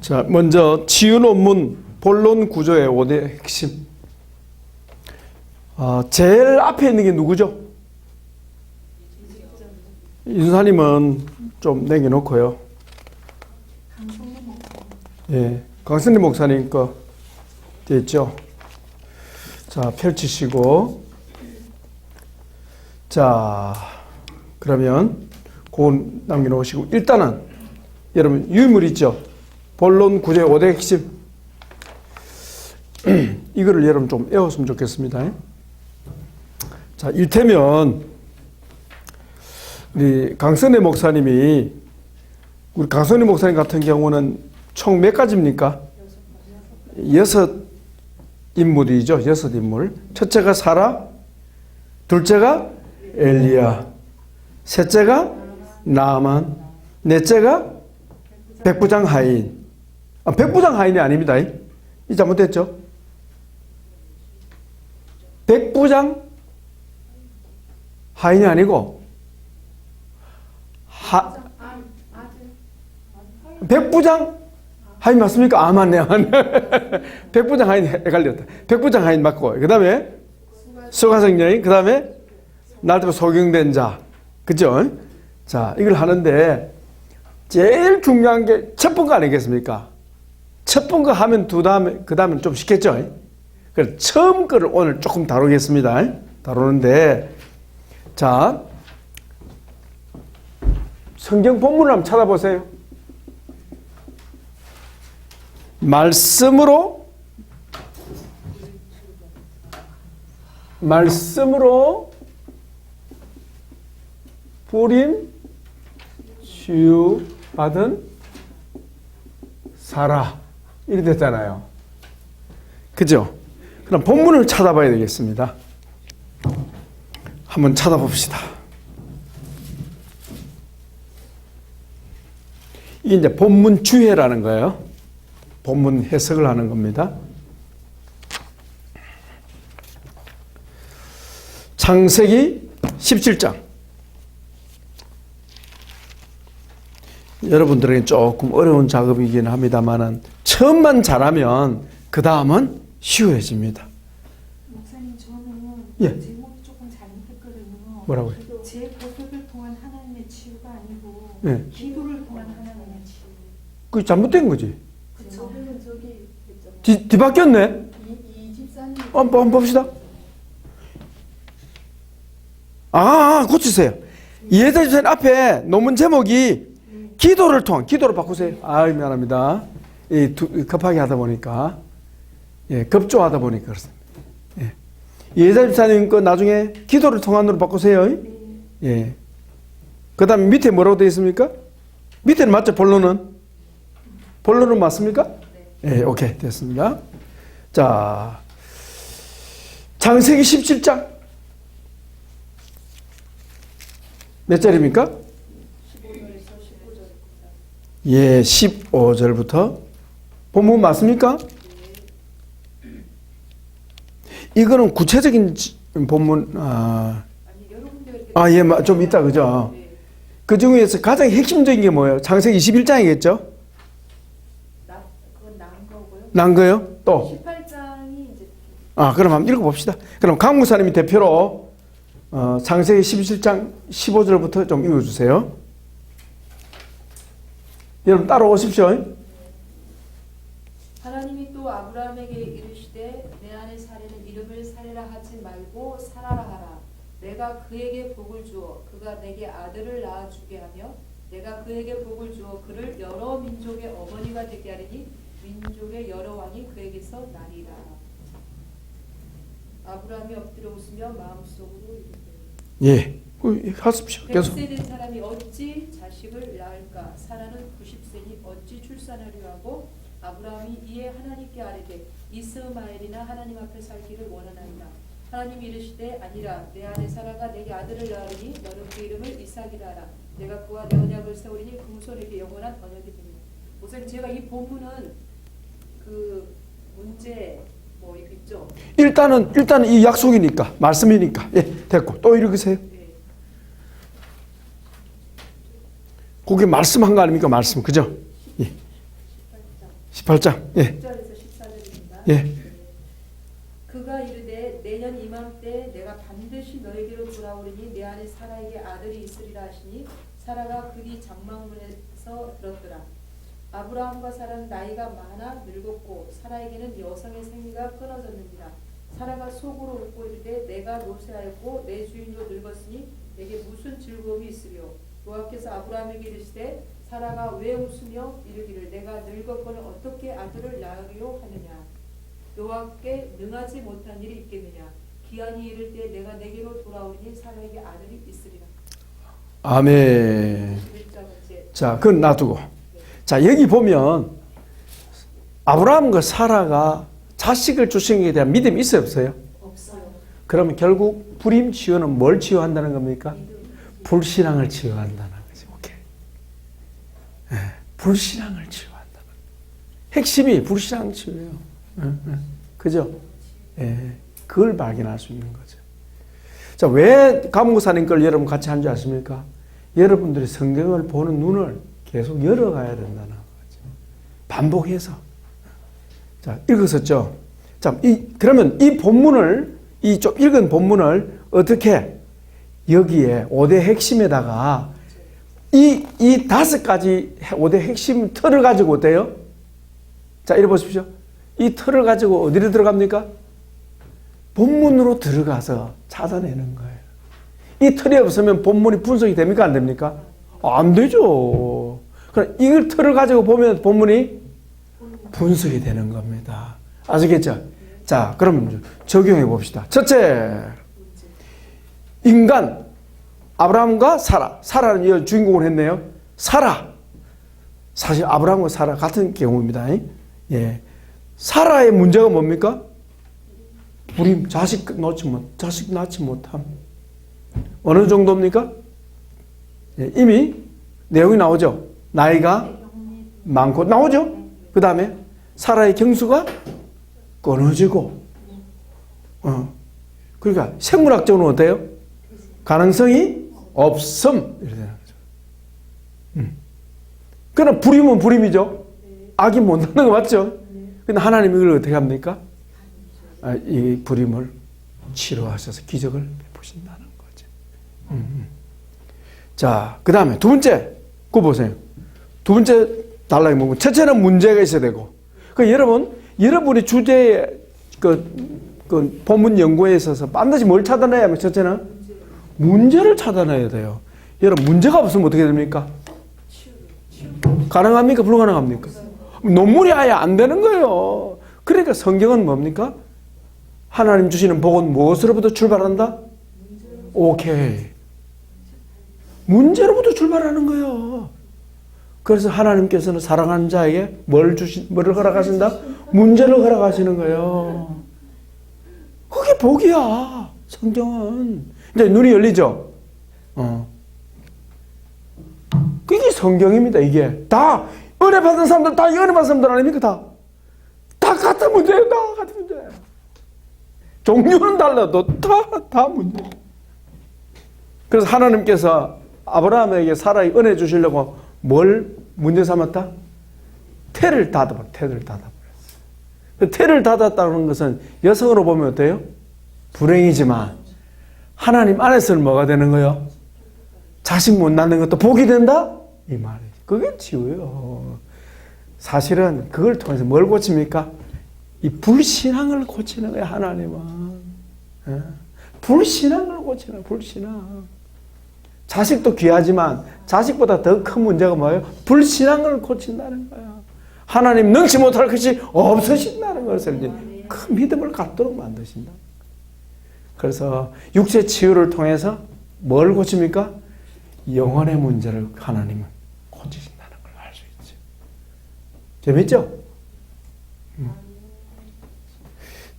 자, 먼저 치유 논문 본론 구조의 5대 핵심. 제일 앞에 있는 게 누구죠? 윤사님은 좀 남겨놓고요. 예, 강선림 목사님 거 됐죠? 자, 펼치시고. 자, 그러면 그건 남겨놓으시고. 일단은 여러분 유인물 있죠? 본론 구조의 5대 핵심. 이거를 여러분 좀 외웠으면 좋겠습니다. 자, 일테면 우리 강선혜 목사님이, 우리 강선혜 목사님 같은 경우는 총 몇 가지입니까? 6인물이죠. 6인물. 첫째가 사라, 둘째가 엘리야, 셋째가 나아만, 넷째가 백부장 하인. 백부장 하인이 아닙니다. 이 잘못됐죠? 백부장 하인이 아니고 백부장 하인 맞습니까? 아, 맞네요. 백부장 하인 헷갈렸다. 백부장 하인 맞고, 그 다음에 수가성 여인, 그 다음에 날도 소경된 자. 그죠? 자, 이걸 하는데 제일 중요한 게 첫 번째 아니겠습니까? 첫 번째 하면 그 다음엔 좀 쉽겠죠? 그래서 처음 거를 오늘 조금 다루겠습니다. 다루는데, 자, 성경 본문을 한번 찾아보세요. 말씀으로 부림 치유받은 사라. 이렇게 됐잖아요. 그죠? 그럼 본문을 찾아봐야 되겠습니다. 한번 찾아봅시다. 이게 이제 본문 주해라는 거예요. 본문 해석을 하는 겁니다. 창세기 17장. 여러분들에게 조금 어려운 작업이긴 합니다만은 처음만 잘하면 그 다음은 쉬워집니다. 목사님, 저는 예. 제목이 조금 잘못했거든요. 뭐라고요? 제 고백을 통한 하나님의 치유가 아니고 예. 기도를 통한 하나님의 치유. 그게 잘못된 거지. 저는 저기 뒤바뀌었네. 이 집사님 한번 봅시다. 고치세요. 이해자 집사님 앞에 논문 제목이 기도를 바꾸세요. 미안합니다. 급하게 하다 보니까, 급조하다 보니까 그렇습니다. 이해자 집사님 거 나중에 기도를 통한으로 바꾸세요. 예. 그 다음에 밑에 뭐라고 되어 있습니까? 밑에는 맞죠? 본론은 맞습니까? 네. 오케이. 됐습니다. 자, 창세기 17장. 몇 절입니까? 15절부터. 본문 맞습니까? 이거는 구체적인 본문, 좀 있다, 그죠? 그 중에서 가장 핵심적인 게 뭐예요? 창세기 21장이겠죠? 그건 난 거요? 또? 18장이 이제 그럼 한번 읽어봅시다. 그럼 강 목사님이 대표로 창세기 17장 15절부터 좀 읽어주세요. 여러분 따라오십시오. 하나님이 또 아브라함에게 이르시되 내 아내 사례는 이름을 사례라 하지 말고 사라라 하라. 내가 그에게 복을 주어 그가 내게 아들을 낳아주게 하며 내가 그에게 복을 주어 그를 여러 민족의 어머니가 되게 하리니 민족의 여러 왕이 그에게서 나리라. 아브라함이 엎드려 웃으며 마음속으로 이르되 하십시오. 계속. 100세 된 사람이 어찌 자식을 낳을까? 사라는 90세니 어찌 출산하려 하고 아브라함이 이에 하나님께 아뢰되 이스마엘이나 하나님 앞에 살기를 원하나이다. 하나님이 이르시되 아니라 내 아내 사라가 내게 아들을 낳으리니 너는 그 이름을 이삭이라 하라. 내가 그와 내 언약을 세우리니 그 후손에게 영원한 언약이 되리라. 목사님, 제가 이 본문은 그 문제 뭐 있죠? 일단은 이 약속이니까, 말씀이니까. 됐고. 또 읽으세요. 그게 말씀한 거 아닙니까? 말씀. 그죠? 18장. 예. 10절에서 14절입니다. 예. 그가 이르되 내년 이맘때 내가 반드시 너에게로 돌아오리니 내 안에 사라에게 아들이 있으리라 하시니 사라가 그리 장막문에서 들었더라. 아브라함과 사라는 나이가 많아 늙었고 사라에게는 여성의 생리가 끊어졌느니라. 사라가 속으로 웃고 이르되 내가 노쇠하였고 내 주인도 늙었으니 내게 무슨 즐거움이 있으리요. 여호와께서 아브라함에게 이르시되 사라가 왜 웃으며 이르기를 내가 늙었거늘 어떻게 아들을 낳으리요 하느냐. 여호와께 능하지 못한 일이 있겠느냐. 기한이 이를 때 내가 내게로 돌아오리니 사라에게 아들이 있으리라. 아멘. 11번째. 자, 그건 놔두고. 자, 여기 보면 아브라함과 사라가 자식을 주신 것에 대한 믿음이 있어요, 없어요? 없어요. 그러면 결국 불임 치유는 뭘 치유한다는 겁니까? 불신앙을 치유한다는 거죠. 오케이. 예, 불신앙을 치유한다는. 핵심이 불신앙 치유예요. 그죠? 예, 그걸 발견할 수 있는 거죠. 자, 왜 감옥사님 걸 여러분 같이 한 줄 아십니까? 여러분들이 성경을 보는 눈을 계속 열어가야 된다는 거죠. 반복해서. 자, 읽었었죠? 자, 그러면 이 본문을, 이 좀 읽은 본문을 어떻게 여기에 5대 핵심에다가 이 5가지 5대 핵심 틀을 가지고 어때요? 자, 이리 보십시오. 이 틀을 가지고 어디로 들어갑니까? 본문으로 들어가서 찾아내는 거예요. 이 틀이 없으면 본문이 분석이 됩니까? 안 됩니까? 안 되죠. 그럼 이걸 틀을 가지고 보면 본문이 분석이 되는 겁니다. 아시겠죠? 자, 그럼 적용해 봅시다. 첫째, 인간, 아브라함과 사라. 사라는 이 주인공을 했네요. 사라. 사실 아브라함과 사라 같은 경우입니다. 예. 사라의 문제가 뭡니까? 불임, 자식 낳지 못함. 어느 정도입니까? 예, 이미 내용이 나오죠. 나이가 많고 나오죠. 그 다음에 사라의 경수가 끊어지고, 그러니까 생물학적으로 어때요? 가능성이 없음 이렇게 되는 거죠. 그러나 불임은 불임이죠. 악이 못 나는 거 맞죠? 근데 하나님이 이걸 어떻게 합니까? 이 불임을 치료하셔서 기적을 베푸신다는 거죠. 자, 그 다음에 두 번째, 그거 보세요. 두 번째 단락이 뭐고, 첫째는 문제가 있어야 되고, 여러분이 주제에 그 본문 연구에 있어서 반드시 뭘 찾아내야 하면 첫째는 문제를 찾아내야 돼요. 여러분, 문제가 없으면 어떻게 됩니까? 가능합니까? 불가능합니까? 논문이 아예 안 되는 거예요. 그러니까 성경은 뭡니까? 하나님 주시는 복은 무엇으로부터 출발한다? 오케이. 문제로부터 출발하는 거예요. 그래서 하나님께서는 사랑하는 자에게 뭐를 허락하신다? 문제를 허락하시는 거예요. 그게 복이야. 성경은. 이제 눈이 열리죠? 그게 성경입니다, 이게. 다, 은혜 받은 사람들, 다 은혜 받은 사람들 아닙니까? 다 같은 문제예요, 다 같은 문제예요. 종류는 달라도 다 문제. 그래서 하나님께서 아브라함에게 사라의 은혜 주시려고 뭘 문제 삼았다? 태를 닫아버렸어요. 태를 닫았다는 것은 여성으로 보면 어때요? 불행이지만 하나님 안에서는 뭐가 되는 거예요? 자식 못 낳는 것도 복이 된다? 이 말이에요. 그게 치유예요. 사실은 그걸 통해서 뭘 고칩니까? 이 불신앙을 고치는 거예요, 하나님은. 불신앙을 고치는 거예요, 불신앙. 자식도 귀하지만 자식보다 더 큰 문제가 뭐예요? 불신앙을 고친다는 거예요. 하나님 능치 못할 것이 없으신다는 것을 이제 큰 믿음을 갖도록 만드신다. 그래서 육체 치유를 통해서 뭘 고칩니까? 영혼의 문제를 하나님은 고치신다는 걸 알 수 있죠. 재밌죠?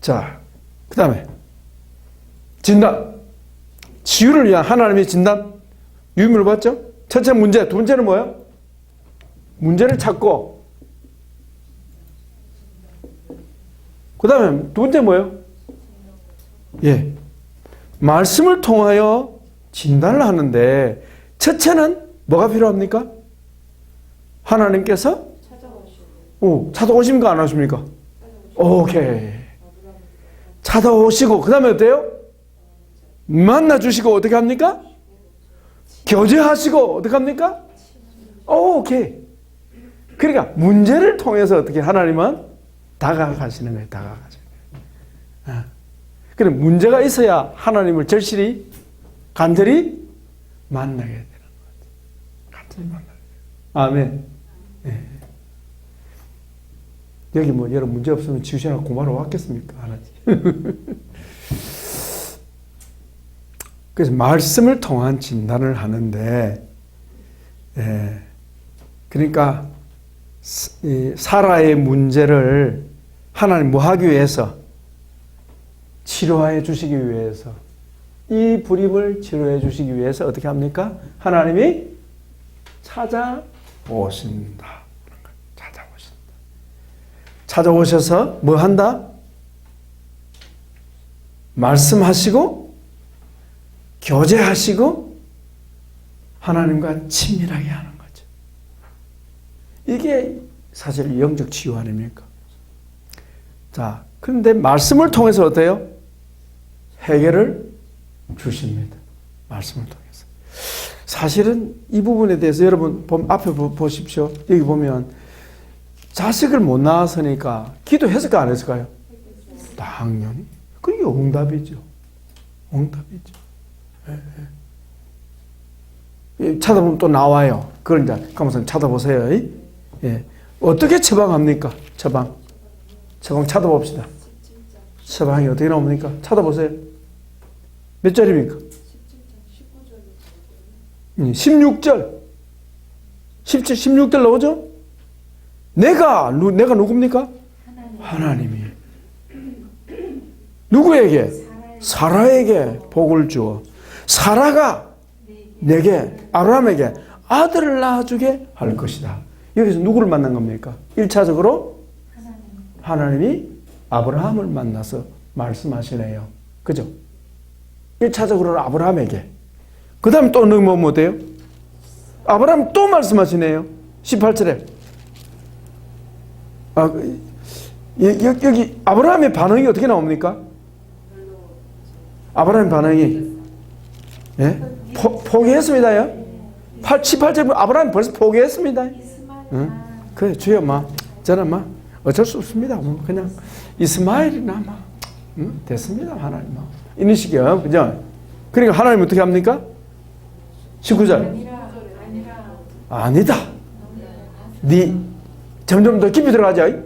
자, 그 다음에 진단. 치유를 위한 하나님의 진단. 유의미를 봤죠? 첫째 문제, 두 번째는 뭐예요? 문제를 찾고, 그 다음에 두 번째 뭐예요? 예. 말씀을 통하여 진단을 하는데, 첫째는 뭐가 필요합니까? 하나님께서 찾아오십니까? 안 오십니까? 오케이. 찾아오시고, 그 다음에 어때요? 만나주시고, 어떻게 합니까? 교제하시고, 어떻게 합니까? 오케이. 그러니까 문제를 통해서 어떻게 하나님은 다가가시는 거예요. 다가가시는 거예요. 그래, 문제가 있어야 하나님을 절실히, 간절히 만나게 되는 거죠. 간절히 만나게 돼요. 아멘. 네. 여기 뭐 여러 문제 없으면 지우시나 공부하러 왔겠습니까? 안 하지. 그래서 말씀을 통한 진단을 하는데, 그러니까 사라의 문제를 하나님 뭐 하기 위해서? 치료해 주시기 위해서. 이 불임을 치료해 주시기 위해서 어떻게 합니까? 하나님이 찾아오신다. 찾아오셔서 뭐 한다? 말씀하시고 교제하시고 하나님과 친밀하게 하는 거죠. 이게 사실 영적 치유 아닙니까? 자, 그런데 말씀을 통해서 어때요? 해결을 주십니다. 말씀을 통해서. 사실은 이 부분에 대해서 여러분 앞에 보십시오. 여기 보면 자식을 못 낳았으니까 기도했을까 안 했을까요? 당연히. 그게 응답이죠. 응답이죠. 찾아보면 또 나와요. 그걸 이제 가만히 찾아보세요. 예. 어떻게 처방합니까? 처방 찾아봅시다. 처방이 어떻게 나옵니까? 찾아보세요. 몇 절입니까? 16절. 16절 나오죠? 내가 누굽니까? 하나님이. 누구에게? 사라에게 복을 주어 사라가 내게, 아브라함에게 아들을 낳아주게 할 것이다. 여기서 누구를 만난 겁니까? 1차적으로 하나님이 아브라함을 만나서 말씀하시네요. 그죠? 1차적으로 아브라함에게. 그 다음에 또 뭐 어때요? 아브라함 또 말씀하시네요. 18절에. 여기 아브라함의 반응이 어떻게 나옵니까? 아브라함의 반응이 포기했습니다요. 18절 아브라함이 벌써 포기했습니다. 그래 주여 저는 어쩔 수 없습니다. 그냥 이스마엘이나 됐습니다. 하나님 이런 식이요. 그죠? 그러니까 하나님 어떻게 합니까? 19절 아니다. 네 점점 더 깊이 들어가죠.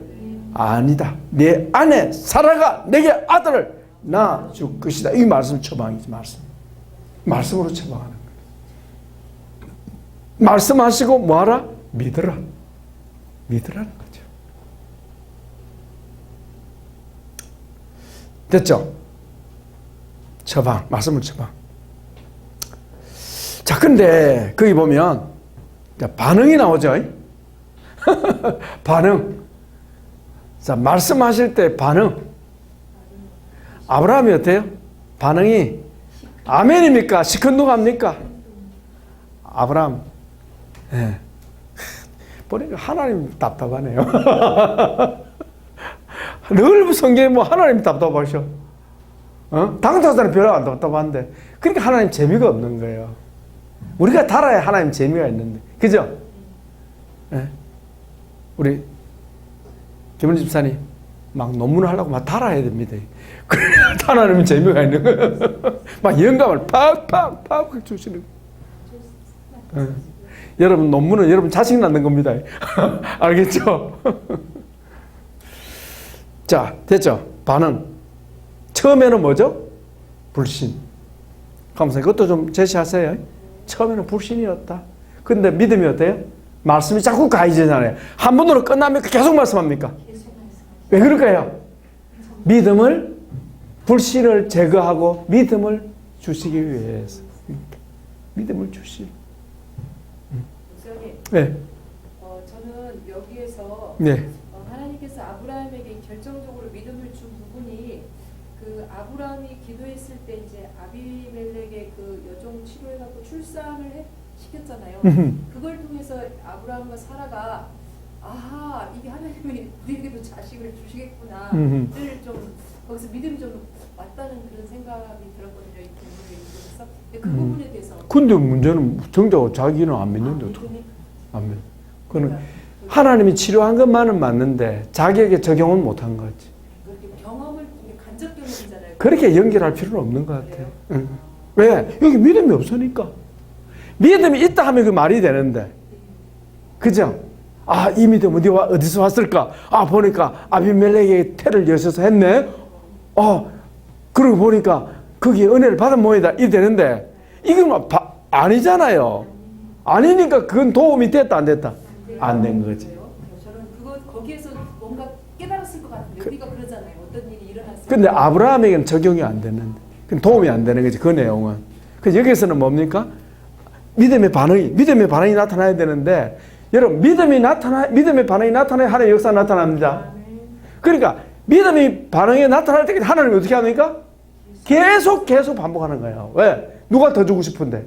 아니다. 내 아내 사라가 내게 아들을 낳아줄 것이다. 이 말씀 처방이지. 말씀으로 처방하는 거예요. 말씀하시고 뭐하라? 믿으라. 믿으라는 거죠. 됐죠? 처방, 말씀을 처방. 자, 근데 거기 보면 반응이 나오죠. 반응. 자, 말씀하실 때 반응. 아브라함이 어때요? 반응이 아멘입니까? 시큰둥합니까? 아브라함. 예. 보니까 하나님 답답하네요. 늘 성경에 하나님 답답하셔. 당사자는 별로 안 답답한데. 그러니까 하나님 재미가 없는 거예요. 우리가 달아야 하나님 재미가 있는데. 그죠? 예. 우리 김은지 집사님 막 논문을 하려고 막 달아야 됩니다. 그래야 하나님은 재미가 있는 거예요. 막 영감을 팍팍팍 주시는 거예요. 여러분 논문은 여러분 자식 낳는 겁니다. 알겠죠? 자, 됐죠? 반응. 처음에는 뭐죠? 불신. 하면서 그것도 좀 제시하세요. 처음에는 불신이었다. 근데 믿음이 어때요? 말씀이 자꾸 가해지잖아요. 한 번으로 끝납니까? 계속 말씀합니까? 왜 그럴까요? 믿음을, 불신을 제거하고 믿음을 주시기 위해서. 믿음을 주시. 목사님, 네. 저는 여기에서 네. 하나님께서 아브라함에게 결정적으로 믿음을 준 부분이 그 아브라함이 기도했을 때 이제 아비멜렉의 그 여종 치료해갖고 출산을 시켰잖아요. 그걸 통해서 아브라함과 사라가 이게 하나님이 우리에게도 자식을 주시겠구나를 음흠. 좀 거기서 믿음이 좀 왔다는 그런 생각이 들었거든요. 이 부분을 읽으면서. 근데 그 부분에 대해서 근데 문제는 정작 자기는 안 믿는데 어떡해. 믿음이 안 믿. 그는 하나님이 치료한 것만은 맞는데 자기에게 적용은 못한 거지. 그렇게 경험을 이게 간접 경험이잖아요. 그렇게 연결할 필요는 없는 것 같아. 그래요? 응. 왜? 여기 믿음이 없으니까. 믿음이 있다 하면 그 말이 되는데. 그죠? 이 믿음 어디서 왔을까? 보니까 아비멜렉의 태를 여셔서 했네? 그러고 보니까 거기에 은혜를 받은 모양이다. 이 되는데, 이건 아니잖아요. 아니니까 그건 도움이 됐다, 안 됐다? 안 된 거지. 저는 거기에서 뭔가 깨달았을 것 같은데, 우리가 그러잖아요. 어떤 일이 일어났을 때. 근데 아브라함에게는 적용이 안 됐는데. 그건 도움이 안 되는 거지, 그 내용은. 그래서 여기서는 뭡니까? 믿음의 반응이 나타나야 되는데, 여러분, 믿음의 반응이 나타나야 하나님의 역사가 나타납니다. 그러니까, 믿음의 반응이 나타날 때 하나님이 어떻게 합니까? 계속 반복하는 거예요. 왜? 누가 더 주고 싶은데?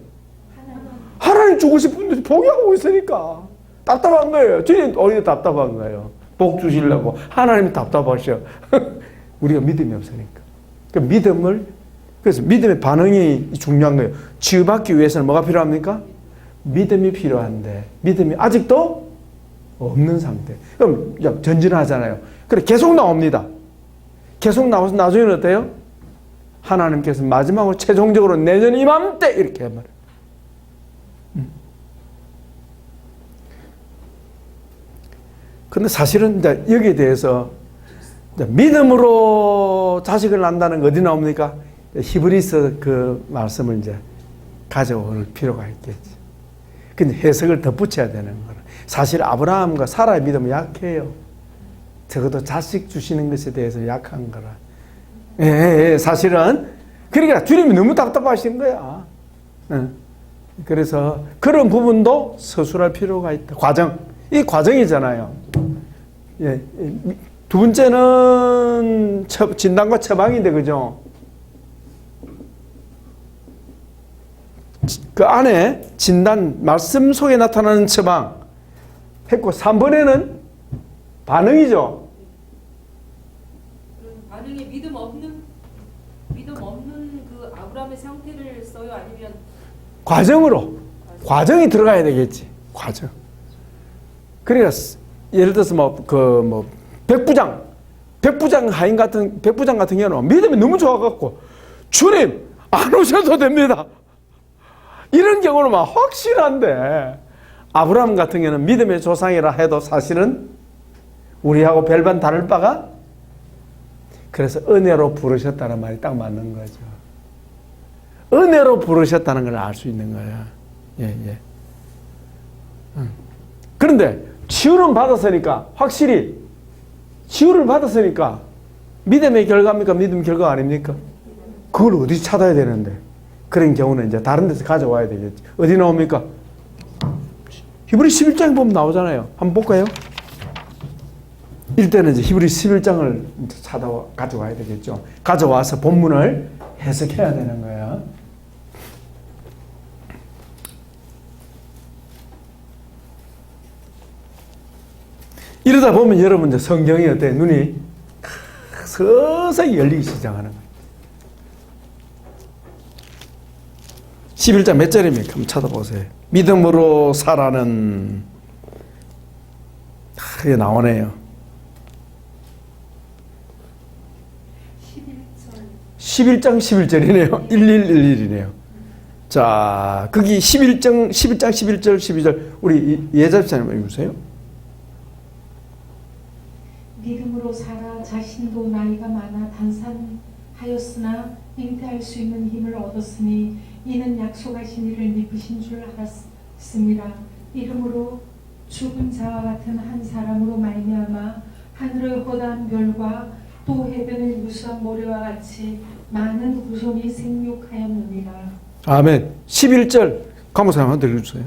하나님 주고 싶은데 포기하고 있으니까. 답답한 거예요. 주님 오히려 답답한 거예요. 복 주시려고. 하나님이 답답하셔. 우리가 믿음이 없으니까. 그래서 믿음의 반응이 중요한 거예요. 치유받기 위해서는 뭐가 필요합니까? 믿음이 필요한데 믿음이 아직도 없는 상태. 그럼 전진하잖아요. 그래 계속 나옵니다. 계속 나와서 나중에는 어때요? 하나님께서 마지막으로 최종적으로 내년 이맘때 이렇게 해버려요. 근데 사실은 이제 여기에 대해서 이제 믿음으로 자식을 낳는다는 거 어디 나옵니까? 히브리서 그 말씀을 이제 가져올 필요가 있겠지. 근데 해석을 덧붙여야 되는 거라. 사실 아브라함과 사라의 믿음은 약해요. 적어도 자식 주시는 것에 대해서 약한 거라. 사실은. 그러니까 주님이 너무 답답하신 거야. 그래서 그런 부분도 서술할 필요가 있다. 이 과정이잖아요. 두 번째는 진단과 처방인데, 그죠? 그 안에 진단, 말씀 속에 나타나는 처방 했고, 3번에는 반응이죠. 반응에 믿음 없는 그 아브라함의 상태를 써요? 아니면 과정이 들어가야 되겠지. 과정. 그러니까 예를 들어서 백부장 같은 경우는 믿음이 너무 좋아갖고 주님 안 오셔도 됩니다. 이런 경우는 막 확실한데, 아브라함 같은 경우는 믿음의 조상이라 해도 사실은 우리하고 별반 다를 바가, 그래서 은혜로 부르셨다는 말이 딱 맞는 거죠. 은혜로 부르셨다는 걸 알 수 있는 거야. 그런데 치유를 받았으니까, 확실히 치유를 받았으니까 믿음의 결과입니까? 믿음 결과 아닙니까? 그걸 어디 찾아야 되는데? 그런 경우는 이제 다른 데서 가져와야 되겠지. 어디 나옵니까? 히브리 11장에 보면 나오잖아요. 한번 볼까요? 일단은 이제 히브리 11장을 가져와야 되겠죠. 가져와서 본문을 해석해야 되는 거야. 이러다 보면 여러분 이제 성경이 어때? 눈이 서서히 열리기 시작하는 거예요. 11장 몇 절입니까? 한번 찾아보세요. 믿음으로 살아는, 이게 나오네요. 11장 11절이네요. 1111이네요. 자, 거기 11장 11절 12절 우리 예자비사님 읽으세요. 믿음으로 살아 자신도 나이가 많아 단산하였으나 잉태할 수 있는 힘을 얻었으니 이는 약속하신 이를 믿으신 줄 알았습니다. 이름으로 죽은 자와 같은 한 사람으로 말미암아 하늘의 허다한 별과 또 해변의 무수한 모래와 같이 많은 후손이 생육하였느니라. 아멘. 11절 감독사님 한번 들려주세요.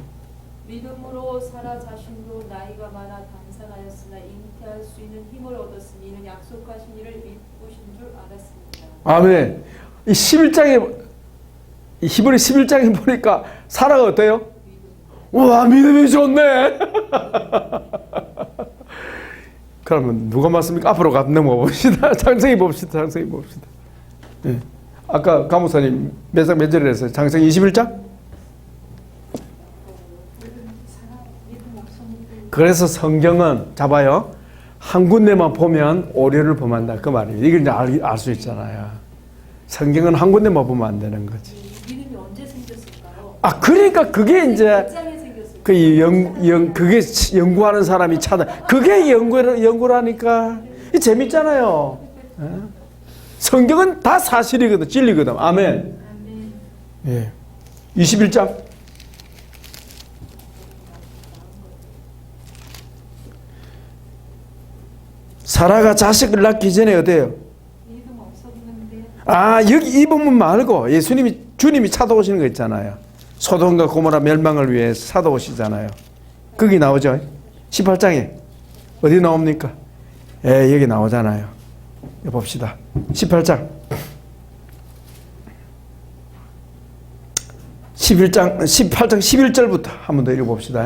믿음으로 살아 자신도 나이가 많아 단산하였으나 잉태할 수 있는 힘을 얻었으니 이는 약속하신 이를 믿으신 줄 알았습니다. 아멘. 이 11장에 히브리 11장에 보니까 사라가 어때요? 와, 믿음이 좋네. 그러면 누가 맞습니까? 앞으로 넘어가 봅시다. 장세기 봅시다. 장세기 봅시다. 예. 아까 가무사님 몇 장 몇 절에 했어요? 장세기 21장? 그래서 성경은 잡아요. 한 군데만 보면 오류를 범한다. 그 말이에요. 이걸 이제 알 수 있잖아요. 성경은 한 군데만 보면 안 되는 거지. 믿음이 언제 생겼을까요? 아, 그러니까 그게 이제 몇 장에 생겼을까요? 그게 연구하는 사람이 찾아. 그게 연구라니까. 이 재밌잖아요. 예? 성경은 다 사실이거든. 진리거든. 아멘. 예. 21장. 사라가 자식을 낳기 전에 어때요? 믿음 없었는데 아, 여기 이 부분 말고 주님이 찾아오시는 거 있잖아요. 소돔과 고모라 멸망을 위해 찾아오시잖아요. 거기 나오죠. 18장에 어디 나옵니까? 예, 여기 나오잖아요. 봅시다. 18장 18장 11절부터 한 번 더 읽어봅시다.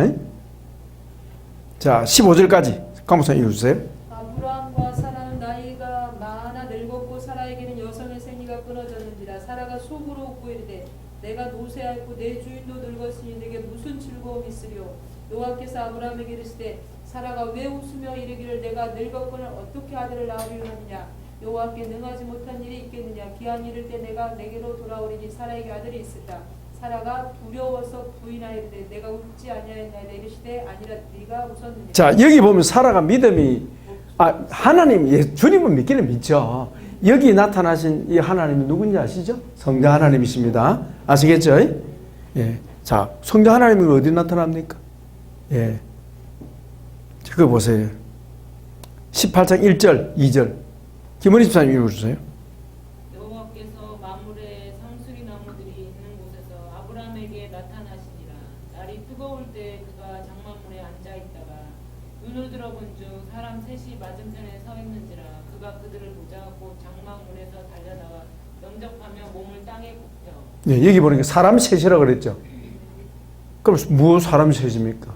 자, 15절까지 강목사님 읽어주세요. 아브라함과 사라는 나이가 많아 늙었고 사라에게는 여성의 생리가 끊어졌는지라. 사라가 속으로 웃고 이르되 내가 노쇠하였고 내 주인도 늙었으니 내게 무슨 즐거움이 있으리요. 여호와께서 아브라함에게 이르시되 사라가 왜 웃으며 이르기를 내가 늙었거늘 어떻게 아들을 낳으려느냐. 여호와께 능하지 못한 일이 있겠느냐. 기한이 이를 때 내가 내게로 돌아오리니 사라에게 아들이 있으리라. 사라가 두려워서 부인하이르되 내가 웃지 아니하였나이다. 이르시되 아니라 네가 웃었느니라. 자, 여기 보면 사라가 믿음이 하나님, 주님은 믿기는 믿죠. 여기 나타나신 이 하나님이 누군지 아시죠? 성자 하나님이십니다. 아시겠죠? 예. 자, 성자 하나님이 어디 나타납니까? 예. 그거 보세요. 18장 1절, 2절. 김원희 집사님 읽어주세요. 여호와께서 만물에 상수리 나무들이 있는 곳에서 아브라함에게 나타나시니라. 날이 뜨거울 때 그가 장막문에 앉아 있다가 눈을 들어본 중 사람 셋이 맞은편에 서 있는지라. 그가 그들을 보자 곧 장막문에서 달려나와 영접하며 몸을 땅에 굽혀. 예, 여기 보니까 사람 셋이라고 그랬죠. 그럼 뭐 사람 셋입니까?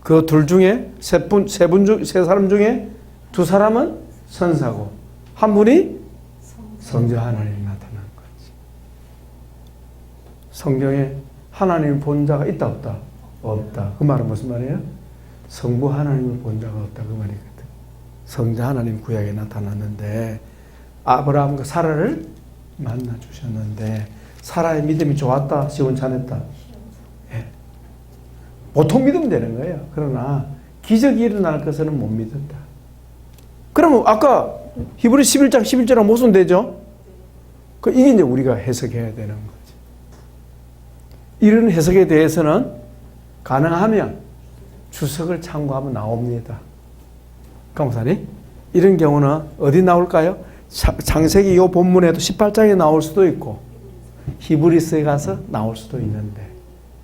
그 둘 중에 세 사람 중에 두 사람은 선사고 한 분이 성자 하나님이 나타난 거지. 성경에 하나님 본 자가 있다 없다? 없다. 그 말은 무슨 말이에요? 성부 하나님을 본 자가 없다 그 말이거든. 성자 하나님 구약에 나타났는데 아브라함과 사라를 만나 주셨는데 사라의 믿음이 좋았다 시원찮았다? 예. 보통 믿으면 되는 거예요. 그러나 기적이 일어날 것은 못 믿었다. 그러면 아까 히브리 11장 11절하고 무슨 되죠? 이게 이제 우리가 해석해야 되는 거지. 이런 해석에 대해서는 가능하면 주석을 참고하면 나옵니다. 강목사님, 이런 경우는 어디 나올까요? 창세기 이 본문에도 18장에 나올 수도 있고 히브리서에 가서 나올 수도 있는데,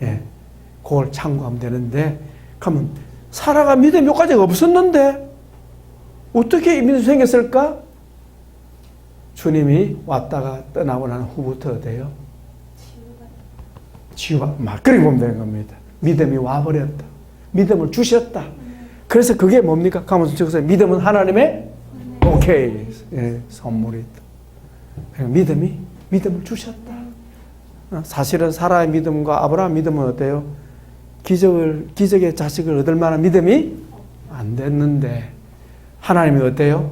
예, 그걸 참고하면 되는데, 그러면 사라가 믿음이 여기까지 없었는데 어떻게 믿음이 생겼을까? 주님이 왔다가 떠나고 난 후부터 어때요? 막 그렇게 보면 되는 겁니다. 믿음이 와버렸다. 믿음을 주셨다. 그래서 그게 뭡니까? 가면서 적으세요. 믿음은 하나님의 오케이, 예, 선물이다. 믿음을 주셨다. 사실은 사라의 믿음과 아브라함 믿음은 어때요? 기적의 자식을 얻을 만한 믿음이 안 됐는데 하나님이 어때요?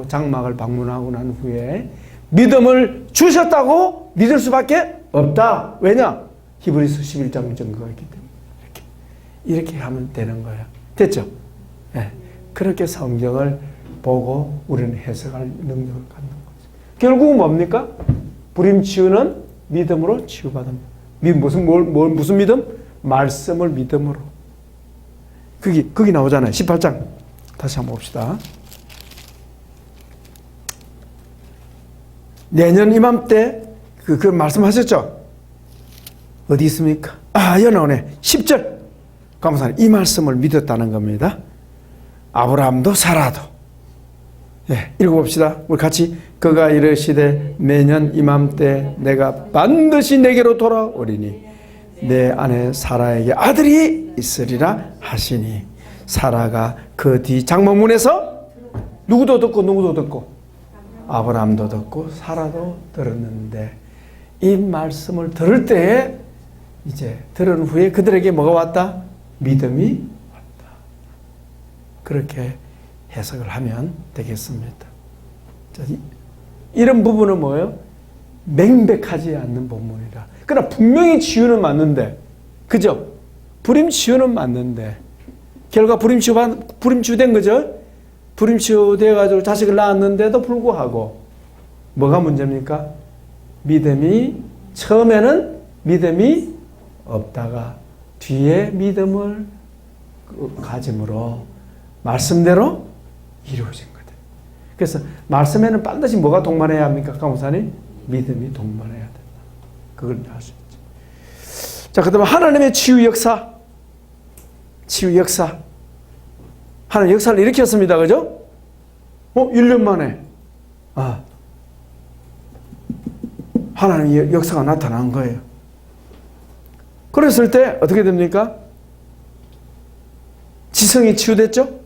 장막을 방문하고 난 후에 믿음을 주셨다고 믿을 수밖에 없다. 왜냐? 히브리서 11장 증거가 있기 때문에 이렇게 하면 되는 거야. 됐죠? 네. 그렇게 성경을 보고 우리는 해석할 능력을 갖는 거죠. 결국은 뭡니까? 불임치유는 믿음으로 치유받은. 무슨 믿음? 말씀을 믿음으로. 거기 나오잖아요. 18장. 다시 한번 봅시다. 내년 이맘때 그 말씀하셨죠? 어디 있습니까? 여기 나오네. 10절. 감사합니다. 이 말씀을 믿었다는 겁니다. 아브라함도 사라도. 예, 읽어봅시다. 우리 같이. 그가 이르시되 내년 이맘때 내가 반드시 내게로 돌아오리니 내 아내 사라에게 아들이 있으리라 하시니 사라가 그 뒤 장막문에서 누구도 듣고 아브라함도 듣고 사라도 들었는데 이 말씀을 들을 때에 이제 들은 후에 그들에게 뭐가 왔다? 믿음이 왔다. 그렇게 해석을 하면 되겠습니다. 자, 이런 부분은 뭐예요? 명백하지 않는 본문이라. 그러나 분명히 치유는 맞는데, 그죠? 불임치유는 맞는데, 결과 불임치유된 거죠? 불임치유돼가지고 자식을 낳았는데도 불구하고, 뭐가 문제입니까? 처음에는 믿음이 없다가, 뒤에 믿음을 가짐으로, 말씀대로 이루어진 거다. 그래서, 말씀에는 반드시 뭐가 동반해야 합니까? 강호사님? 믿음이 동반해야 된다. 그걸 알 수 있죠. 자, 그 다음에 하나님의 치유 역사. 하나님 역사를 일으켰습니다. 그죠? 1년 만에. 하나님의 역사가 나타난 거예요. 그랬을 때 어떻게 됩니까? 지성이 치유됐죠?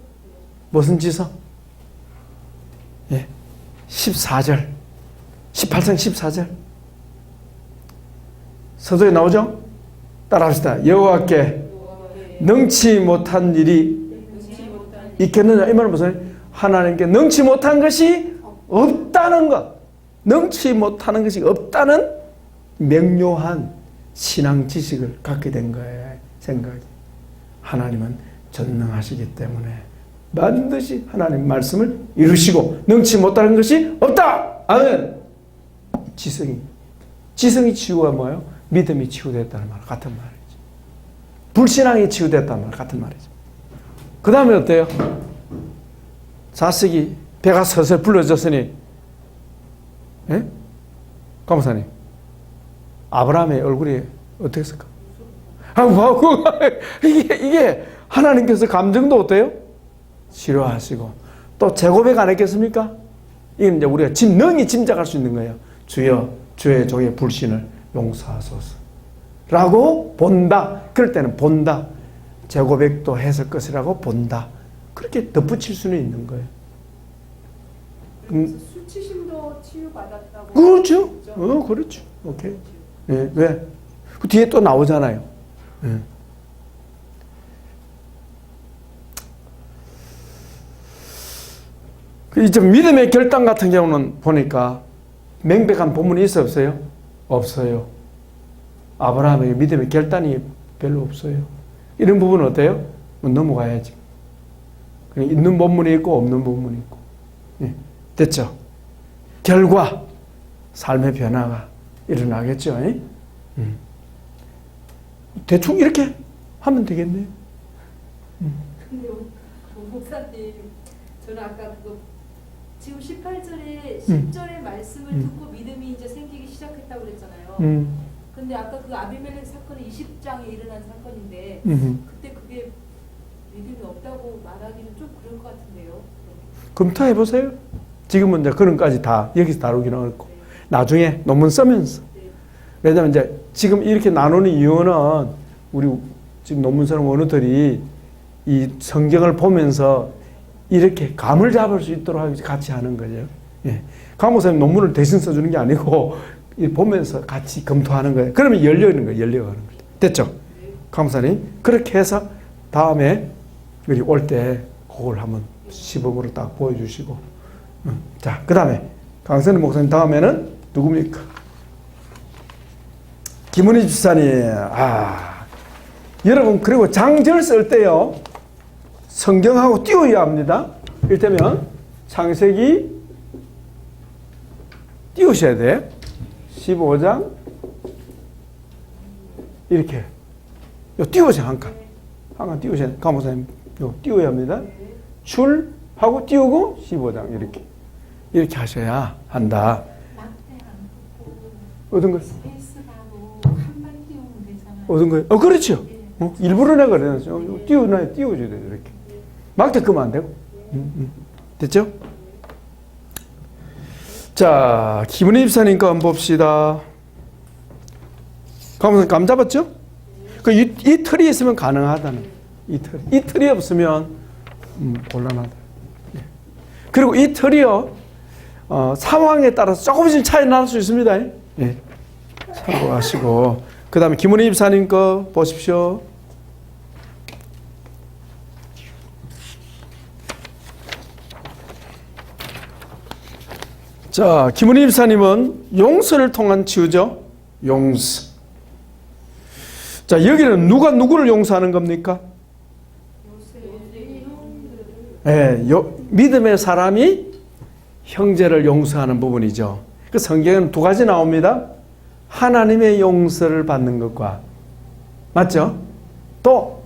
무슨 지성? 14절. 18장 14절. 서도에 나오죠? 따라합시다. 여호와께 능치 못한 일이 있겠느냐? 이 말은 무슨? 하나님께 능치 못한 것이 없다는 것. 능치 못하는 것이 없다는 명료한 신앙 지식을 갖게 된 거예요. 생각이. 하나님은 전능하시기 때문에 반드시 하나님 말씀을 이루시고 능치 못하는 것이 없다. 아멘. 지성이 치유가 뭐예요? 믿음이 치유됐다는 말 같은 말이죠. 불신앙이 치유됐다는 말 같은 말이죠. 그 다음에 어때요? 자식이 배가 서서 불러졌으니, 예? 강목사님, 아브라함의 얼굴이 어땠을까? 이게 하나님께서 감정도 어때요? 치료하시고 또 재고백 안 했겠습니까? 이건 이제 우리가 능히 짐작할 수 있는 거예요. 주여, 주의 종의 불신을 용서하소서. 라고 본다. 그럴 때는 본다. 재고백도 했을 것이라고 본다. 그렇게 덧붙일 수는 있는 거예요. 수치심도 치유받았다고. 그렇죠. 그렇죠. 오케이. 예, 왜? 그 뒤에 또 나오잖아요. 예. 이제 믿음의 결단 같은 경우는 보니까 명백한 본문이 있어요, 없어요? 없어요. 아브라함에게 믿음의 결단이 별로 없어요. 이런 부분은 어때요? 넘어가야지. 그냥 있는 본문이 있고 없는 본문이 있고. 예. 됐죠? 결과 삶의 변화가 일어나겠죠. 대충 이렇게 하면 되겠네요. 근데 목사님, 저는 아까 그거 지금 18절에 10절의 말씀을 듣고 믿음이 이제 생기기 시작했다고 그랬잖아요. 근데 아까 그 아비멜렉 사건은 20장에 일어난 사건인데 그때 그게 믿음이 없다고 말하기는 좀 그럴 것 같은데요. 검토해 보세요. 지금은 이제 그런까지 다 여기서 다루기는 어렵고 나중에 논문 쓰면서. 왜냐하면 이제 지금 이렇게 나누는 이유는 우리 지금 논문 쓰는 원우들이 이 성경을 보면서 이렇게 감을 잡을 수 있도록 같이 하는 거죠. 예. 강 목사님 논문을 대신 써주는 게 아니고 보면서 같이 검토하는 거예요. 그러면 열려있는 거예요. 열려가는 거죠. 됐죠? 강 목사님. 그렇게 해서 다음에 우리 올 때 그걸 한번 시범으로 딱 보여주시고. 자, 그 다음에 강선희 목사님 다음에는 누굽니까? 김은희 집사님. 여러분, 그리고 장절 쓸 때요, 성경하고 띄워야 합니다. 이를테면 창세기 띄우셔야 돼. 15장 이렇게 띄우세요. 한 칸 띄우셔야 돼. 강 목사님 띄워야 합니다. 출하고 띄우고 15장 이렇게 하셔야 한다. 어떤 거? 스페이스라고 한번 띄우면 되잖아요. 어떤 거요? 그렇죠. 일부러 내가 그래요. 띄워줘야 돼. 이렇게. 막대 끄면 안 되고. 됐죠? 자, 김은희 집사님 거 한번 봅시다. 감 잡았죠? 이 틀이 있으면 가능하다는. 이 틀이 없으면 곤란하다. 예. 그리고 이 틀이요, 상황에 따라서 조금씩 차이 날 수 있습니다. 예. 참고하시고, 그 다음에 김은희 집사님 거 보십시오. 자, 김은희 집사님은 용서를 통한 치유죠. 용서. 자, 여기는 누가 누구를 용서하는 겁니까? 예, 믿음의 사람이 형제를 용서하는 부분이죠. 그 성경에는 두 가지 나옵니다. 하나님의 용서를 받는 것과, 맞죠? 또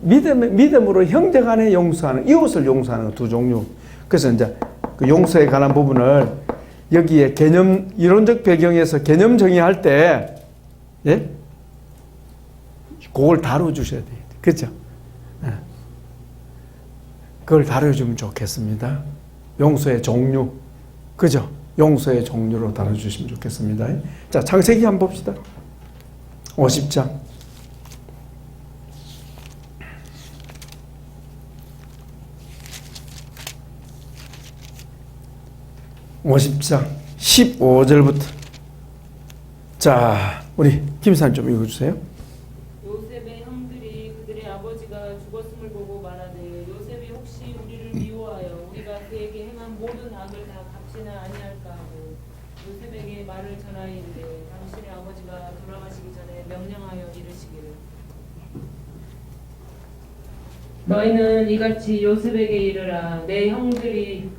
믿음으로 형제 간에 용서하는, 이웃을 용서하는 두 종류. 그래서 이제 그 용서에 관한 부분을 여기에 개념, 이론적 배경에서 개념 정의할 때, 예? 그걸 다뤄주셔야 돼요. 그렇죠? 예. 그걸 다뤄주면 좋겠습니다. 용서의 종류. 그죠? 용서의 종류로 다뤄주시면 좋겠습니다. 자, 창세기 한번 봅시다. 50장. 50장 15절부터. 자, 우리 김사님 좀 읽어주세요. 요셉의 형들이 그들의 아버지가 죽었음을 보고 말하되 요셉이 혹시 우리를 미워하여 우리가 그에게 행한 모든 악을 다 갚지는 아니할까 하고 요셉에게 말을 전하이르되 당신의 아버지가 돌아가시기 전에 명령하여 이르시기를 너희는 이같이 요셉에게 이르라 내 형들이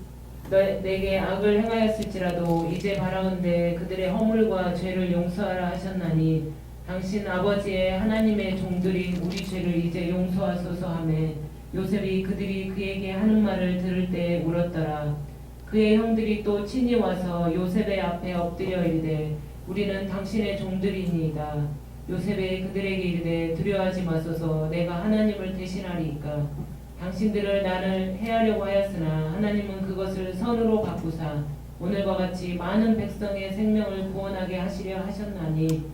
내게 악을 행하였을지라도 이제 바라온대 그들의 허물과 죄를 용서하라 하셨나니 당신 아버지의 하나님의 종들이 우리 죄를 이제 용서하소서 하매 요셉이 그들이 그에게 하는 말을 들을 때 울었더라. 그의 형들이 또 친히 와서 요셉의 앞에 엎드려 이르되 우리는 당신의 종들이니이다. 요셉이 그들에게 이르되 두려워하지 마소서 내가 하나님을 대신하리이까. 당신들을 나를 해하려고 하였으나 하나님은 그것을 선으로 바꾸사 오늘과 같이 많은 백성의 생명을 구원하게 하시려 하셨나니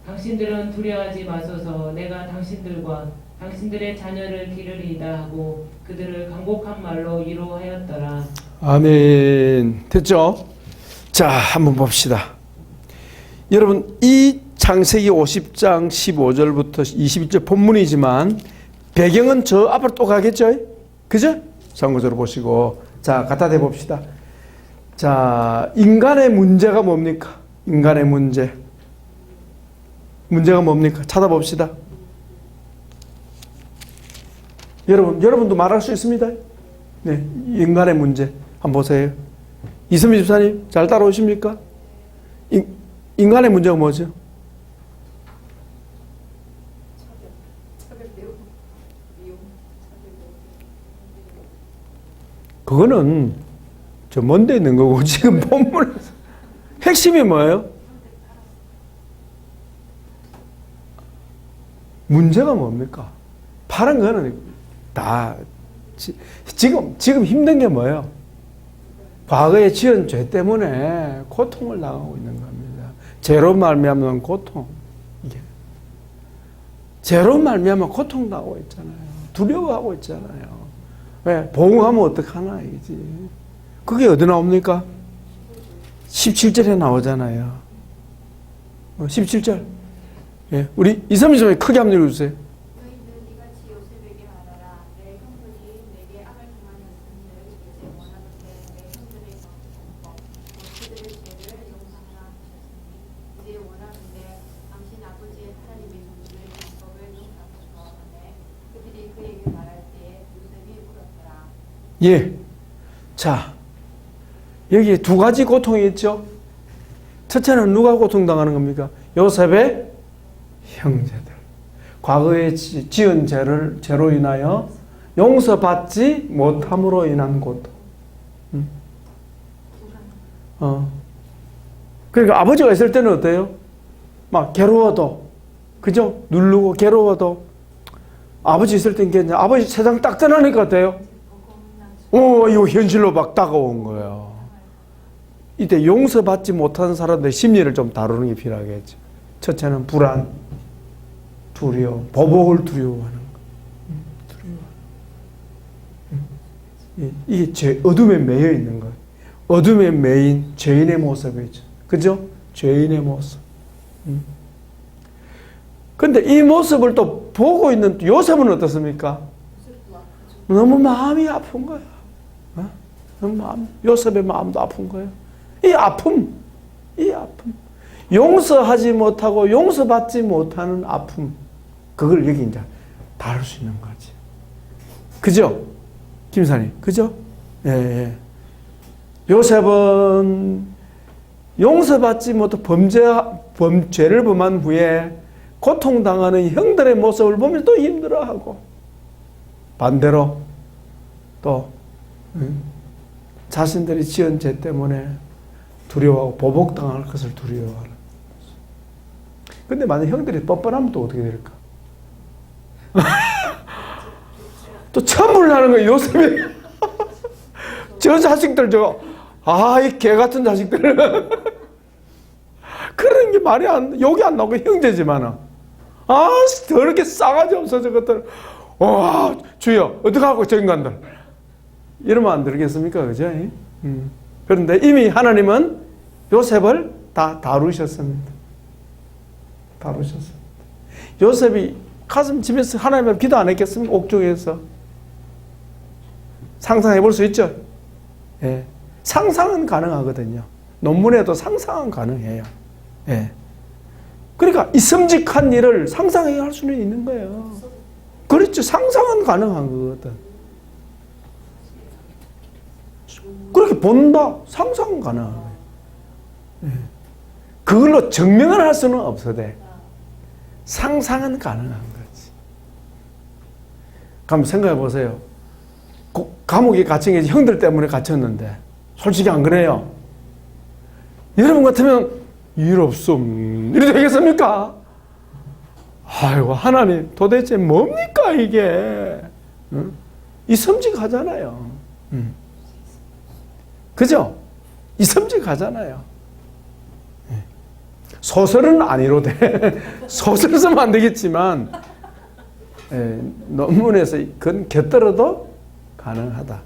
당신들은 두려워하지 마소서 내가 당신들과 당신들의 자녀를 기르리이다 하고 그들을 간곡한 말로 위로하였더라. 아멘. 됐죠? 자, 한번 봅시다. 여러분, 이 창세기 50장 15절부터 21절 본문이지만 배경은 저 앞으로 또 가겠죠? 그죠? 참고적으로 보시고. 자, 갖다 대봅시다. 자, 인간의 문제가 뭡니까? 인간의 문제. 문제가 뭡니까? 찾아봅시다. 여러분도 말할 수 있습니다. 네, 인간의 문제. 한번 보세요. 이선미 집사님, 잘 따라오십니까? 인간의 문제가 뭐죠? 그거는 저 먼데 있는 거고 지금 본문에서 핵심이 뭐예요? 문제가 뭡니까? 파란 거는 다 지금 힘든 게 뭐예요? 과거에 지은 죄 때문에 고통을 당하고 있는 겁니다. 죄로 말미암는 고통. 이게 죄로 말미암아 고통 당하고 있잖아요. 두려워하고 있잖아요. 왜? 보응하면 어떡하나 이거지. 그게 어디 나옵니까? 17절에 나오잖아요. 17절. 예, 우리 이선미 좀 크게 한번 읽어주세요. 너희는 이같이 요셉에게 말하라. 내 형들이 내게 악을 행하였음을 이제 원하는데 내 형들의 방법 그들의 죄를 용서하라 하셨으니 이제 원하는데 당신 아버지의 하나님의 종들의 방법을 용서하소서 하매 그들이 그에게 말할 때에 요셉이 울었더라. 예. 자, 여기에 두 가지 고통이 있죠. 첫째는 누가 고통당하는 겁니까? 요셉의 형제들. 과거에 지은 죄로 인하여 용서받지 못함으로 인한 고통. 그러니까 아버지가 있을 때는 어때요? 막 괴로워도, 그죠? 누르고 괴로워도 아버지 있을 땐 괜찮아. 아버지 세상 딱 떠나니까 어때요? 이거 현실로 막 다가온 거예요. 이때 용서받지 못하는 사람들의 심리를 좀 다루는 게 필요하겠죠. 첫째는 불안, 두려움, 보복을 두려워하는 거. 이게 어둠에 매여 있는 거예요. 어둠에 매인 죄인의 모습이죠. 그죠? 죄인의 모습. 근데 이 모습을 또 보고 있는 요셉은 어떻습니까? 너무 마음이 아픈 거야. 너무 요셉의 마음도 아픈 거예요. 이 아픔. 용서하지 못하고 용서받지 못하는 아픔. 그걸 여기 이제 다룰 수 있는 거지. 그죠? 김사님, 그죠? 예. 요셉은 용서받지 못하고 죄를 범한 후에 고통당하는 형들의 모습을 보면 또 힘들어하고, 반대로 또 자신들이 지은 죄 때문에 두려워하고 보복당할 것을 두려워하는. 근데 만약 형들이 뻔뻔하면 또 어떻게 될까? 또 천불 나는 거예요, 요셉이. 저 자식들 저거, 이 개 같은 자식들. 그런 게 말이 욕이 안 나오고 형제지만은. 더럽게 싸가지 없어, 저것들. 와, 주여, 어떡하고 저 인간들. 이러면 안 되겠습니까? 그죠? 그런데 이미 하나님은 요셉을 다 다루셨습니다. 요셉이 가슴 집에서 하나님 앞에 기도 안 했겠습니까? 옥중에서. 상상해 볼 수 있죠? 예. 상상은 가능하거든요. 논문에도 상상은 가능해요. 예. 그러니까 이 섬직한 일을 상상해 할 수는 있는 거예요. 그렇죠. 상상은 가능한 거거든. 그렇게 본다. 상상은 가능한 거예요. 예. 그걸로 증명을 할 수는 없어도 상상은 가능한 거지. 한번 생각해 보세요. 감옥에 갇힌 게 형들 때문에 갇혔는데 솔직히 안 그래요? 여러분 같으면 일 없음 이래 되겠습니까? 아이고 하나님 도대체 뭡니까 이게? 이 섬직하잖아요. 그죠? 이 섬직하잖아요. 소설은 아니로돼. 소설 쓰면 안 되겠지만 논문에서 그건 곁들여도 가능하다.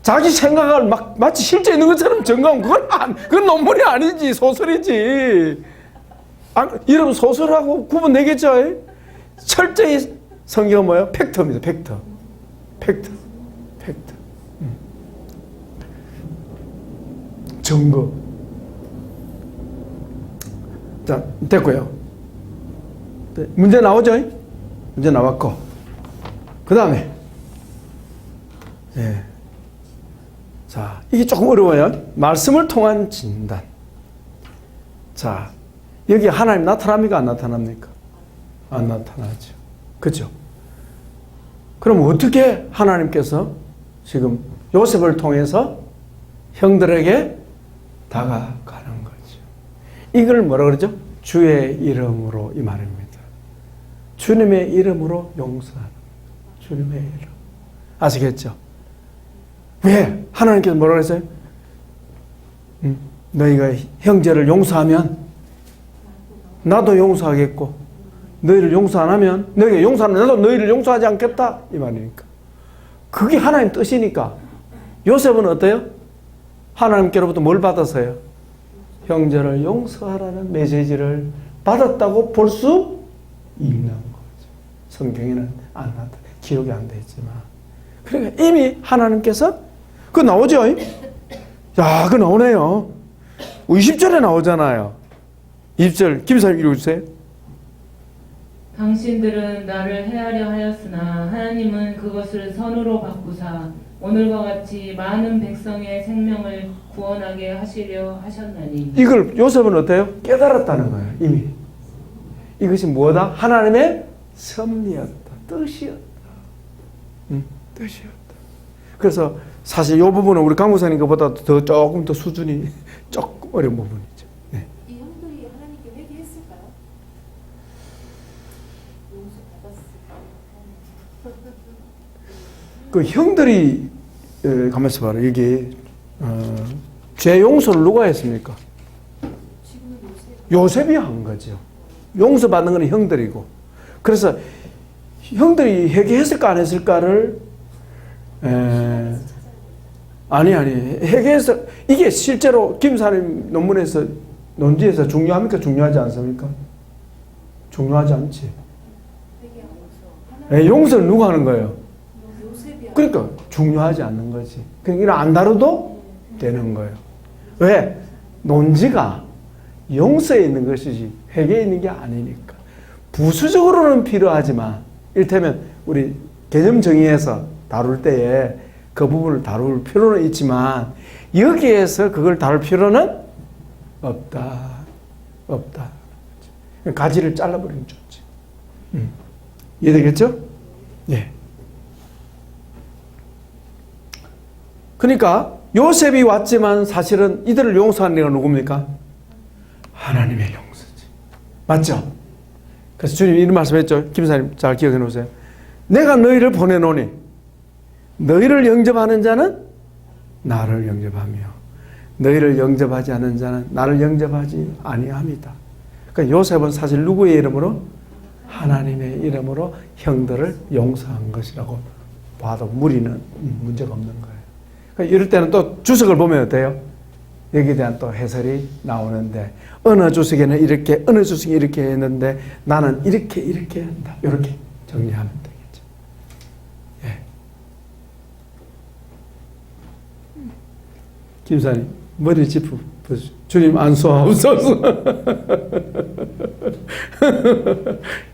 자기 생각을 마치 실제 있는 것처럼 정가하면 그건 논문이 아니지, 소설이지. 여러분 소설하고 구분 되겠죠? 철저히 성경은 뭐예요? 팩트입니다. 팩트. 증거. 자, 됐고요. 문제 나오죠? 문제 나왔고. 그 다음에 자, 이게 조금 어려워요. 말씀을 통한 진단. 자, 여기 하나님 나타납니까? 안 나타납니까? 안 나타나죠. 그죠? 그럼 어떻게 하나님께서 지금 요셉을 통해서 형들에게 다가가는 거죠? 이걸 뭐라 그러죠? 주의 이름으로 이 말입니다. 주님의 이름으로 용서하는 거예요. 주님의 이름. 아시겠죠? 왜? 하나님께서 뭐라고 했어요? 너희가 형제를 용서하면 나도 용서하겠고 너희를 용서 안 하면 너희가 용서하면 나도 너희를 용서하지 않겠다 이 말이니까. 그게 하나님 뜻이니까. 요셉은 어때요? 하나님께로부터 뭘 받았어요? 형제를 용서하라는 메시지를 받았다고 볼 수 있는 거죠. 성경에는 안 나타, 기록이 안 돼 있지만. 그러니까 이미 하나님께서 그거 나오죠? 야, 그거 나오네요. 20절에 나오잖아요. 20절, 김사님 읽어주세요. 당신들은 나를 해하려 하였으나 하나님은 그것을 선으로 바꾸사 오늘과 같이 많은 백성의 생명을 구원하게 하시려 하셨나니. 이걸 요셉은 어때요? 깨달았다는 거예요. 이미. 이것이 뭐다? 하나님의 섭리였다. 뜻이었다. 뜻이었다. 그래서 사실 이 부분은 우리 강무사님 것보다 조금 더 수준이 조금 어려운 부분이죠. 네. 이 형들이 하나님께 회개했을까요? 용서 받았을까요? 그 형들이 가만히 있어봐라. 여기 죄 용서를 누가 했습니까? 지금은 요셉이 한 거죠. 용서받는 건 형들이고. 그래서 형들이 회개했을까 안 했을까를 아니 회계에서 이게 실제로 김사님 논문에서 논지에서 중요합니까? 중요하지 않습니까? 중요하지 않지. 용서는 누가 하는 거예요? 그러니까 중요하지 않는 거지. 그러니까 안 다뤄도 되는 거예요. 왜? 논지가 용서에 있는 것이지 회계에 있는 게 아니니까. 부수적으로는 필요하지만 이를테면 우리 개념 정의에서 다룰 때에 그 부분을 다룰 필요는 있지만 여기에서 그걸 다룰 필요는 없다. 가지를 잘라버리면 좋지. 이해되겠죠? 예. 그러니까 요셉이 왔지만 사실은 이들을 용서하는 이가 누굽니까? 하나님의 용서지. 맞죠? 그래서 주님이 이런 말씀했죠. 김사님 잘 기억해 놓으세요. 내가 너희를 보내노니 너희를 영접하는 자는 나를 영접하며 너희를 영접하지 않는 자는 나를 영접하지 아니함이다. 그러니까 요셉은 사실 누구의 이름으로? 하나님의 이름으로 형들을 용서한 것이라고 봐도 무리는 문제가 없는 거예요. 그러니까 이럴 때는 또 주석을 보면 어때요? 여기에 대한 또 해설이 나오는데 어느 주석에는 이렇게 어느 주석이 이렇게 했는데 나는 이렇게 한다. 이렇게 정리하면 되겠죠. 예. 김사님 머리 짚어 보시죠. 주님 안수하옵소서.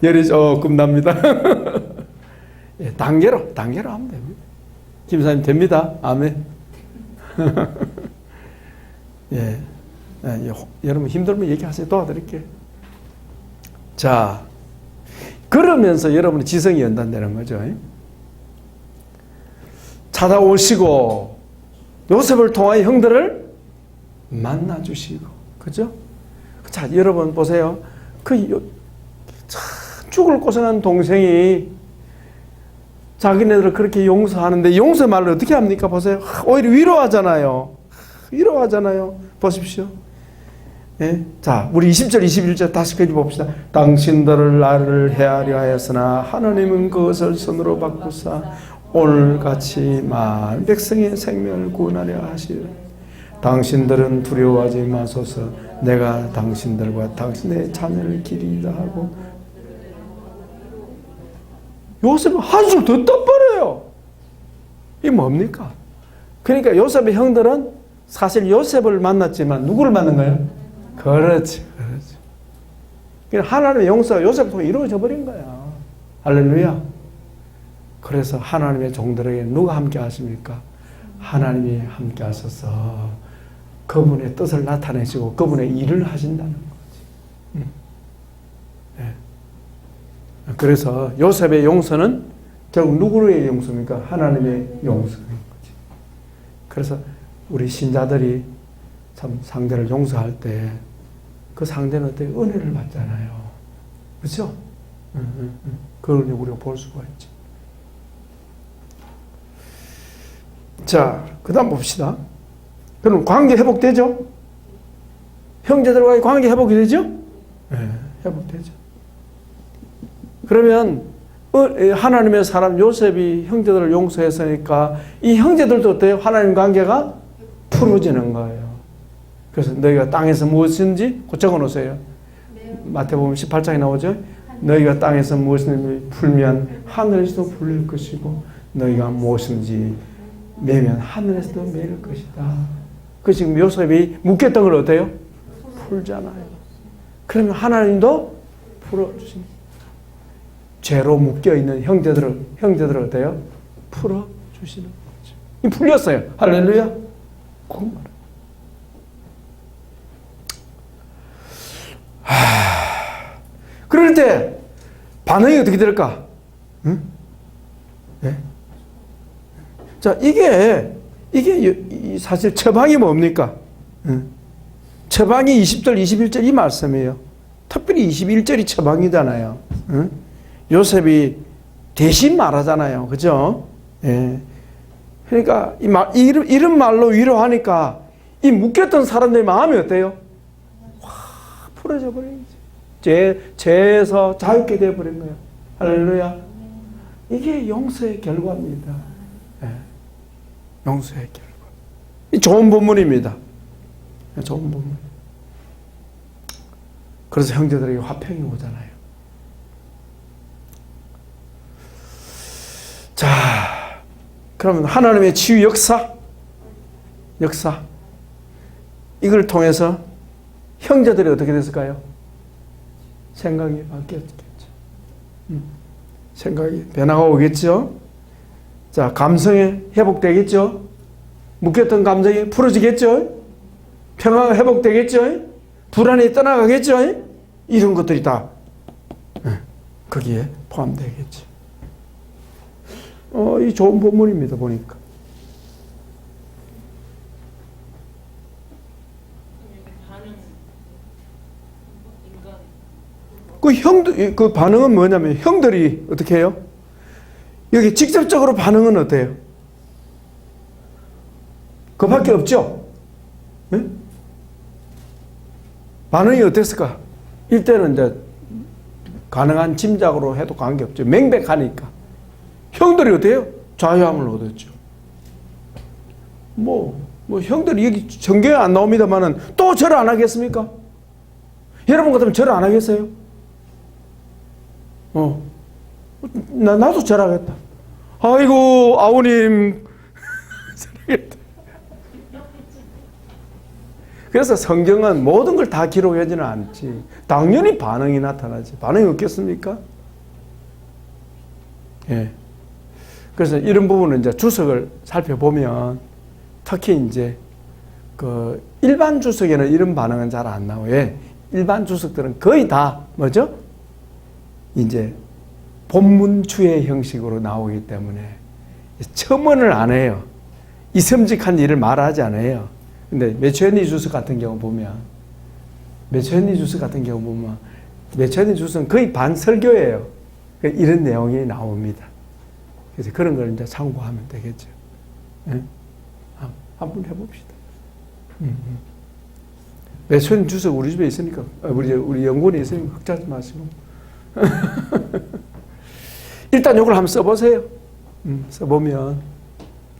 열이 조금 납니다. 예, 단계로 하면 됩니다. 김사님 됩니다. 아멘. 예, 여러분 힘들면 얘기하세요. 도와드릴게요. 자, 그러면서 여러분의 지성이 연단되는 거죠. 찾아오시고 요셉을 통하여 형들을 만나주시고, 그죠? 자, 여러분 보세요. 죽을 고생한 동생이 자기네들을 그렇게 용서하는데 용서 말로 어떻게 합니까? 보세요. 오히려 위로하잖아요. 보십시오. 예? 자, 우리 20절, 21절 다시 봅시다. 당신들을 나를 헤아려 하였으나 하나님은 그것을 선으로 바꾸사 오늘같이 많은 백성의 생명을 구원하려 하시리라. 당신들은 두려워하지 마소서. 내가 당신들과 당신의 자녀를 기리다 하고. 요셉은 한술 더 떠버려요. 이게 뭡니까? 그러니까 요셉의 형들은 사실 요셉을 만났지만 누구를 만난 거예요? 그렇지. 그러니까 하나님의 용서가 요셉을 통해 이루어져 버린 거야. 할렐루야. 그래서 하나님의 종들에게 누가 함께 하십니까? 하나님이 함께 하셔서 그분의 뜻을 나타내시고 그분의 일을 하신다는 거지. 네. 그래서 요셉의 용서는 결국 누구의 용서입니까? 하나님의 용서인 거지. 그래서 우리 신자들이 참 상대를 용서할 때 그 상대는 어때? 은혜를 받잖아요. 그렇죠? 그걸 우리가 볼 수가 있죠. 자, 그 다음 봅시다. 그럼 관계 회복되죠? 형제들과의 관계 회복이 되죠? 네, 회복되죠. 그러면 하나님의 사람 요셉이 형제들을 용서했으니까 이 형제들도 어때요? 하나님 관계가 풀어지는 거예요. 그래서 너희가 땅에서 무엇인지 적어 놓으세요. 마태복음 18장에 나오죠? 너희가 땅에서 무엇인지 풀면 하늘에서도 풀릴 것이고 너희가 무엇인지 매면 하늘에서도 매일 것이다. 그 지금 요셉이 묶였던 걸 어때요? 풀잖아요. 그러면 하나님도 풀어주십니다. 죄로 묶여있는 형제들을 어때요? 풀어주시는 거죠. 이 풀렸어요. 할렐루야. 그건 말이에요. 그럴 때 반응이 어떻게 될까? 응? 네? 자, 이게 사실 처방이 뭡니까? 처방이 20절, 21절 이 말씀이에요. 특별히 21절이 처방이잖아요. 요셉이 대신 말하잖아요. 그죠? 예. 그러니까 이런 말로 위로하니까 이 묶였던 사람들의 마음이 어때요? 확 풀어져 버린 거지. 죄에서 자유케 되어버린 거예요. 할렐루야. 이게 용서의 결과입니다. 예. 용서의 결과. 이 좋은 본문입니다. 좋은 본문. 그래서 형제들에게 화평이 오잖아요. 자, 그러면 하나님의 치유 역사, 이걸 통해서 형제들이 어떻게 됐을까요? 생각이 바뀌었겠죠. 생각이 변화가 오겠죠. 자, 감성이 회복되겠죠. 묶였던 감정이 풀어지겠죠. 평화가 회복되겠죠. 불안이 떠나가겠죠. 이런 것들이 다 거기에 포함되겠죠. 이 좋은 본문입니다, 보니까. 반응 인간 그 형들, 그 반응은 뭐냐면 형들이 어떻게 해요? 여기 직접적으로 반응은 어때요? 그밖에 없죠? 네? 반응이 어땠을까? 이때는 이제 가능한 짐작으로 해도 관계없죠. 명백하니까. 형들이 어때요? 자유함을 얻었죠. 형들이 여기 성경에 안 나옵니다만은 또 절을 안 하겠습니까? 여러분 같으면 절을 안 하겠어요? 나도 절하겠다. 아이고, 아우님. 그래서 성경은 모든 걸 다 기록하지는 않지. 당연히 반응이 나타나지. 반응이 없겠습니까? 예. 그래서 이런 부분은 이제 주석을 살펴보면 특히 이제 그 일반 주석에는 이런 반응은 잘 안 나와요. 일반 주석들은 거의 다 뭐죠? 이제 본문추의 형식으로 나오기 때문에 첨언을 안 해요. 이섬직한 일을 말하지 않아요. 근데 메추엔니 주석 같은 경우 보면 메추엔니 주석은 거의 반설교예요. 이런 내용이 나옵니다. 그래서 그런 걸 이제 참고하면 되겠죠. 네? 한번 해봅시다. 메추엔니 주석 우리 집에 있으니까, 우리 연구원에 있으니까 걱정하지 마시고. 일단 이걸 한번 써보세요. 써보면.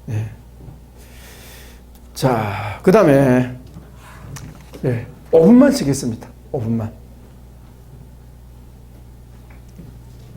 네. 자, 그 다음에 5분만 쓰겠습니다. 5분만.